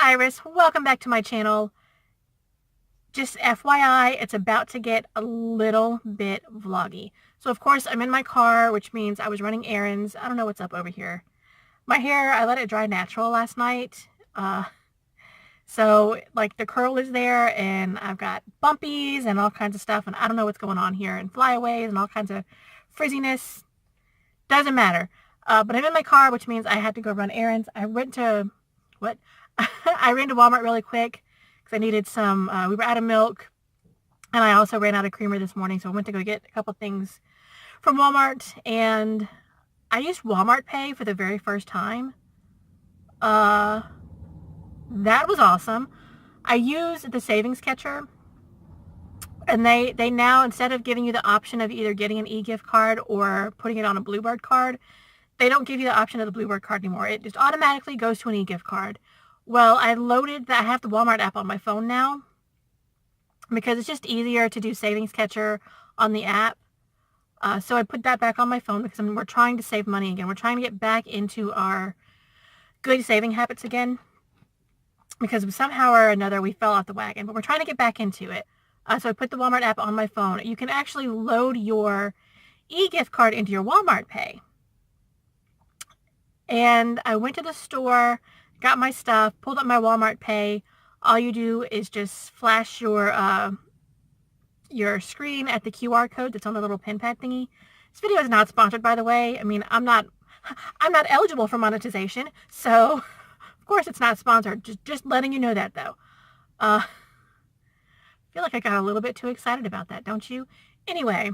Iris, welcome back to my channel. Just FYI, it's about to get a little bit vloggy. So of course I'm in my car, which means I was running errands. I don't know what's up over here. My hair, I let it dry natural last night. So like the curl is there and I've got bumpies and all kinds of stuff and I don't know what's going on here and flyaways and all kinds of frizziness. Doesn't matter. But I'm in my car, which means I had to go run errands. I went to, what? I ran to Walmart really quick because I needed some, we were out of milk and I also ran out of creamer this morning. So I went to go get a couple things from Walmart and I used Walmart Pay for the very first time. That was awesome. I used the savings catcher and they now, instead of giving you the option of either getting an e-gift card or putting it on a Bluebird card, they don't give you the option of the Bluebird card anymore. It just automatically goes to an e-gift card. Well, I have the Walmart app on my phone now because it's just easier to do savings catcher on the app. So I put that back on my phone because we're trying to save money again. We're trying to get back into our good saving habits again because somehow or another we fell off the wagon, but we're trying to get back into it. So I put the Walmart app on my phone. You can actually load your e-gift card into your Walmart Pay. And I went to the store, got my stuff, pulled up my Walmart Pay. All you do is just flash your screen at the QR code that's on the little pen pad thingy. This video is not sponsored, by the way. I mean, I'm not eligible for monetization, so of course it's not sponsored. Just letting you know that, though. I feel like I got a little bit too excited about that, don't you? Anyway,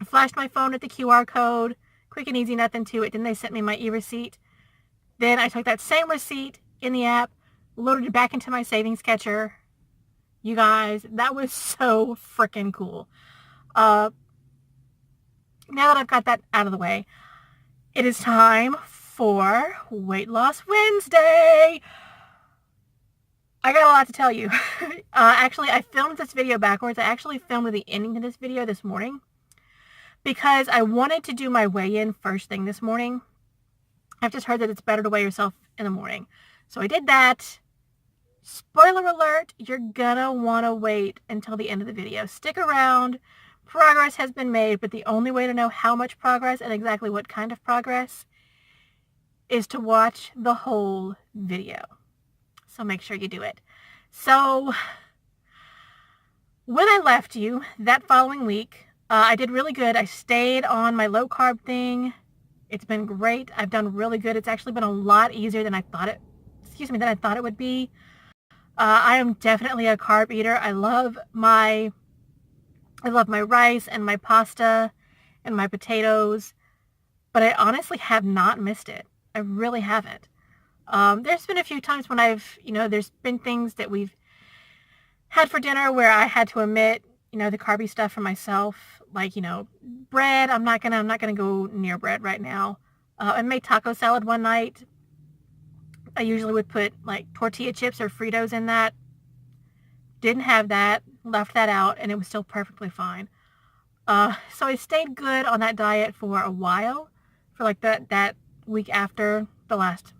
I flashed my phone at the QR code. Quick and easy, nothing to it. Then they sent me my e-receipt. Then I took that same receipt in the app, loaded it back into my savings catcher. You guys, that was so freaking cool. Now that I've got that out of the way, it is time for Weight Loss Wednesday. I got a lot to tell you. Actually, I filmed this video backwards. I actually filmed the ending to this video this morning because I wanted to do my weigh-in first thing this morning. I've just heard that it's better to weigh yourself in the morning. So I did that. Spoiler alert, you're gonna want to wait until the end of the video. Stick around. Progress has been made, but the only way to know how much progress and exactly what kind of progress is to watch the whole video. So make sure you do it. So when I left you that following week, I did really good. I stayed on my low carb thing. It's been great. I've done really good. It's actually been a lot easier than I thought it would be. I am definitely a carb eater. I love my rice and my pasta and my potatoes, but I honestly have not missed it. I really haven't. There's been a few times when there's been things that we've had for dinner where I had to omit, the carby stuff for myself. Like, bread, I'm not gonna go near bread right now. I made taco salad one night. I usually would put like tortilla chips or Fritos in that. Didn't have that, left that out, and it was still perfectly fine. So I stayed good on that diet for a while, for like that week after the last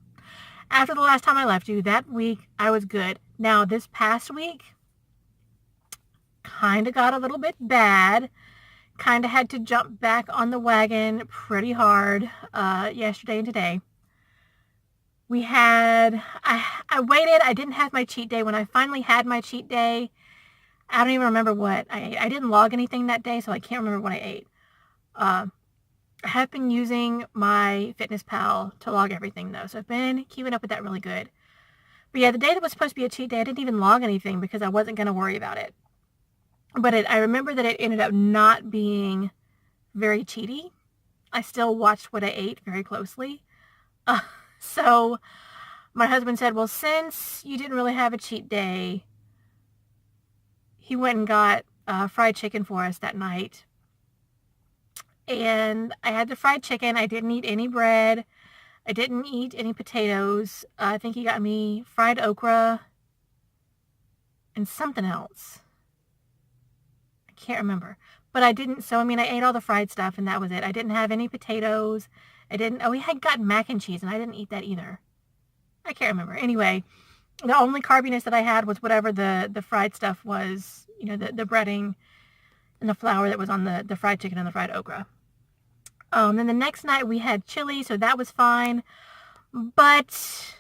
time I left you. That week I was good. Now this past week kind of got a little bit bad. Kind of had to jump back on the wagon pretty hard yesterday and today. I waited. I didn't have my cheat day. When I finally had my cheat day, I don't even remember what. I didn't log anything that day, so I can't remember what I ate. I have been using my FitnessPal to log everything, though, so I've been keeping up with that really good. But yeah, the day that was supposed to be a cheat day, I didn't even log anything because I wasn't going to worry about it. But I remember that it ended up not being very cheaty. I still watched what I ate very closely. So my husband said, well, since you didn't really have a cheat day, he went and got fried chicken for us that night. And I had the fried chicken. I didn't eat any bread. I didn't eat any potatoes. I think he got me fried okra and something else. Can't remember, but I didn't. So, I ate all the fried stuff and that was it. I didn't have any potatoes. We had gotten mac and cheese and I didn't eat that either. I can't remember. Anyway, The only carbiness that I had was whatever the fried stuff was, you know, the breading and the flour that was on the fried chicken and the fried okra. Then the next night we had chili, so that was fine. But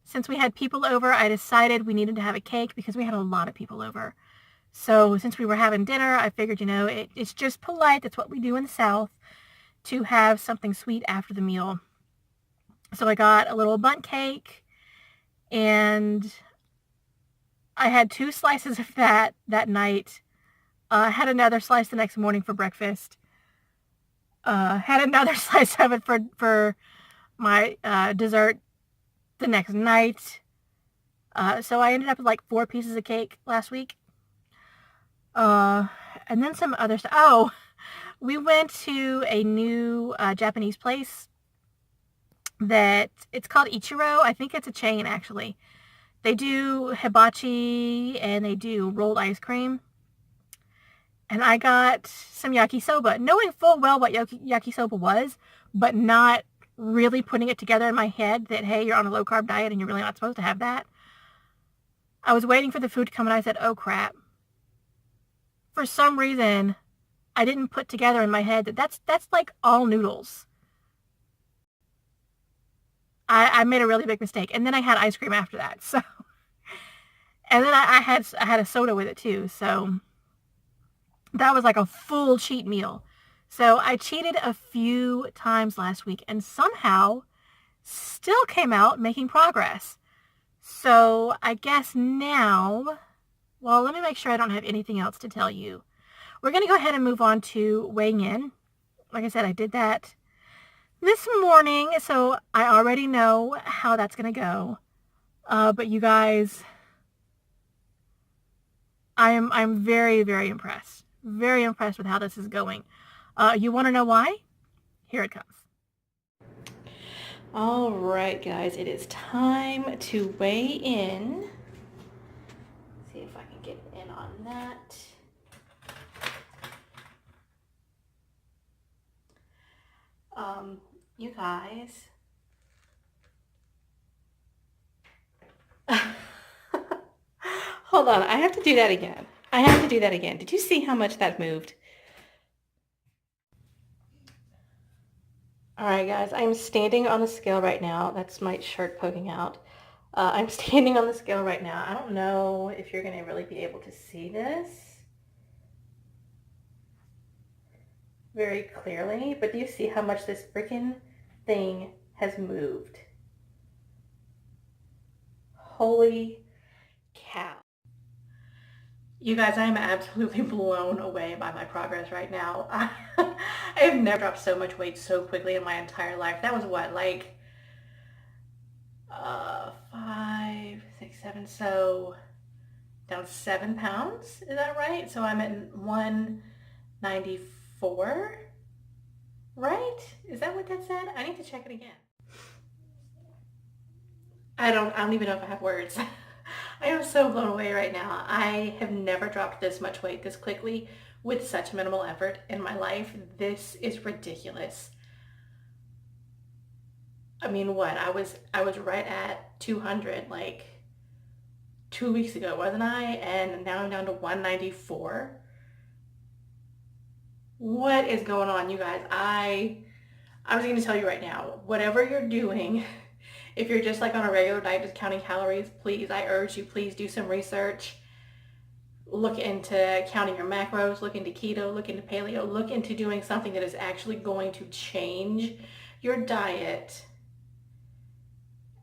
since we had people over, I decided we needed to have a cake because we had a lot of people over. So since we were having dinner, I figured, you know, it's just polite. That's what we do in the South, to have something sweet after the meal. So I got a little bundt cake, and I had 2 slices of that night. I had another slice the next morning for breakfast. Had another slice of it for my dessert the next night. So I ended up with like 4 pieces of cake last week. And then some other stuff. Oh, we went to a new Japanese place that it's called Ichiro. I think it's a chain, actually. They do hibachi and they do rolled ice cream. And I got some yakisoba, knowing full well what yakisoba was, but not really putting it together in my head that, hey, you're on a low-carb diet and you're really not supposed to have that. I was waiting for the food to come and I said, oh, crap. For some reason, I didn't put together in my head that that's like all noodles. I made a really big mistake. And then I had ice cream after that. So, and then I had a soda with it too. So that was like a full cheat meal. So I cheated a few times last week and somehow still came out making progress. So I guess now, well, let me make sure I don't have anything else to tell you. We're going to go ahead and move on to weighing in. Like I said, I did that this morning, so I already know how that's going to go. But you guys, I'm very, very impressed. Very impressed with how this is going. You want to know why? Here it comes. All right, guys, it is time to weigh in. See if I can get in on that. You guys. Hold on, I have to do that again. Did you see how much that moved? All right, guys, I'm standing on the scale right now. That's my shirt poking out. I'm standing on the scale right now. I don't know if you're going to really be able to see this very clearly, but do you see how much this freaking thing has moved? Holy cow. You guys, I am absolutely blown away by my progress right now. I have never dropped so much weight so quickly in my entire life. That was what, like 5, 6, 7, so down 7 pounds, is that right? So I'm at 194, right? Is that what that said? I need to check it again. I don't even know if I have words. I am so blown away right now. I have never dropped this much weight this quickly with such minimal effort in my life. This is ridiculous. I mean, what? I was right at 200 like 2 weeks ago, wasn't I? And now I'm down to 194. What is going on, you guys? I was going to tell you right now, whatever you're doing, if you're just like on a regular diet, just counting calories, please, I urge you, please do some research. Look into counting your macros, look into keto, look into paleo, look into doing something that is actually going to change your diet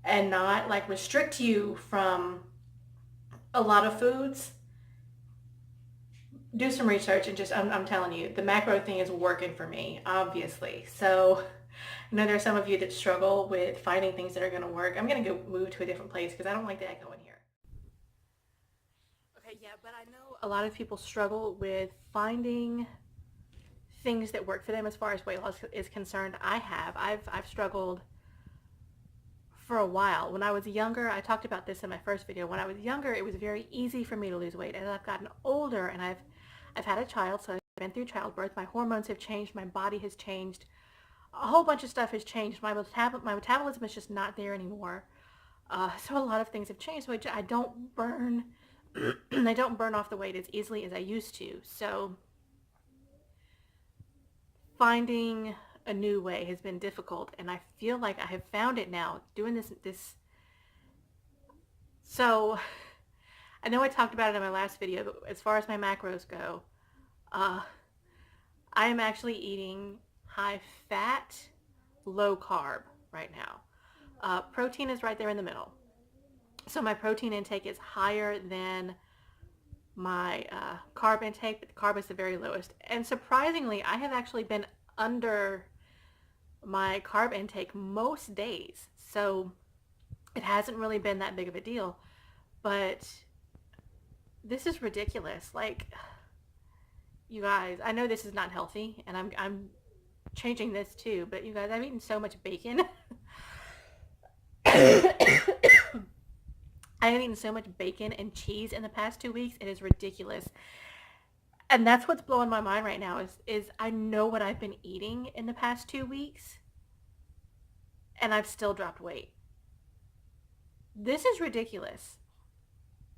and not like restrict you from a lot of foods. Do some research and just, I'm telling you, the macro thing is working for me, obviously. So I know there's some of you that struggle with finding things that are going to work. I'm going to go move to a different place because I don't like the echo in here. Okay, yeah, but I know a lot of people struggle with finding things that work for them as far as weight loss is concerned. I've struggled for a while. When I was younger, I talked about this in my first video. When I was younger, it was very easy for me to lose weight. As I've gotten older and I've had a child, so I've been through childbirth, my hormones have changed, my body has changed, a whole bunch of stuff has changed. My metabolism is just not there anymore. So a lot of things have changed. So I don't burn, I don't burn off the weight as easily as I used to. So finding a new way has been difficult, and I feel like I have found it now doing this. So I know I talked about it in my last video, but as far as my macros go, uh, I am actually eating high fat, low carb right now. Protein is right there in the middle. So my protein intake is higher than my carb intake, but the carb is the very lowest. And surprisingly, I have actually been under my carb intake most days. So it hasn't really been that big of a deal. But this is ridiculous. Like, you guys, I know this is not healthy, and I'm changing this too, but you guys, I've eaten so much bacon. I have eaten so much bacon and cheese in the past 2 weeks. It is ridiculous. And that's what's blowing my mind right now is I know what I've been eating in the past 2 weeks, and I've still dropped weight. This is ridiculous.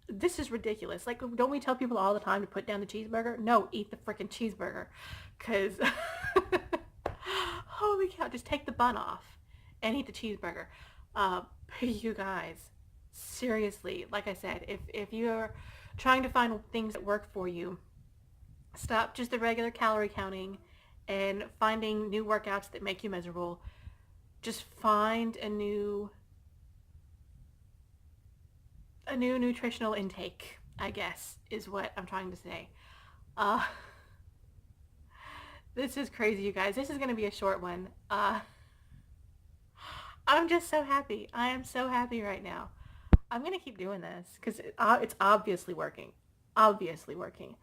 This is ridiculous. Like, don't we tell people all the time to put down the cheeseburger? No, eat the freaking cheeseburger. Because, holy cow, just take the bun off and eat the cheeseburger. You guys, seriously, like I said, if you're trying to find things that work for you, stop just the regular calorie counting and finding new workouts that make you miserable. Just find a new nutritional intake, I guess, is what I'm trying to say. Uh, this is crazy, you guys. This is going to be a short one. I'm just so happy. I am so happy right now. I'm going to keep doing this because it's obviously working. Obviously working.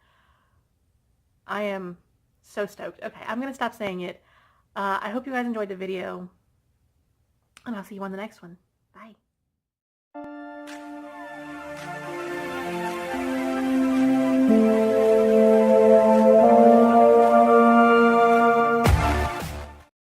I am so stoked. Okay, I'm going to stop saying it. I hope you guys enjoyed the video, and I'll see you on the next one. Bye.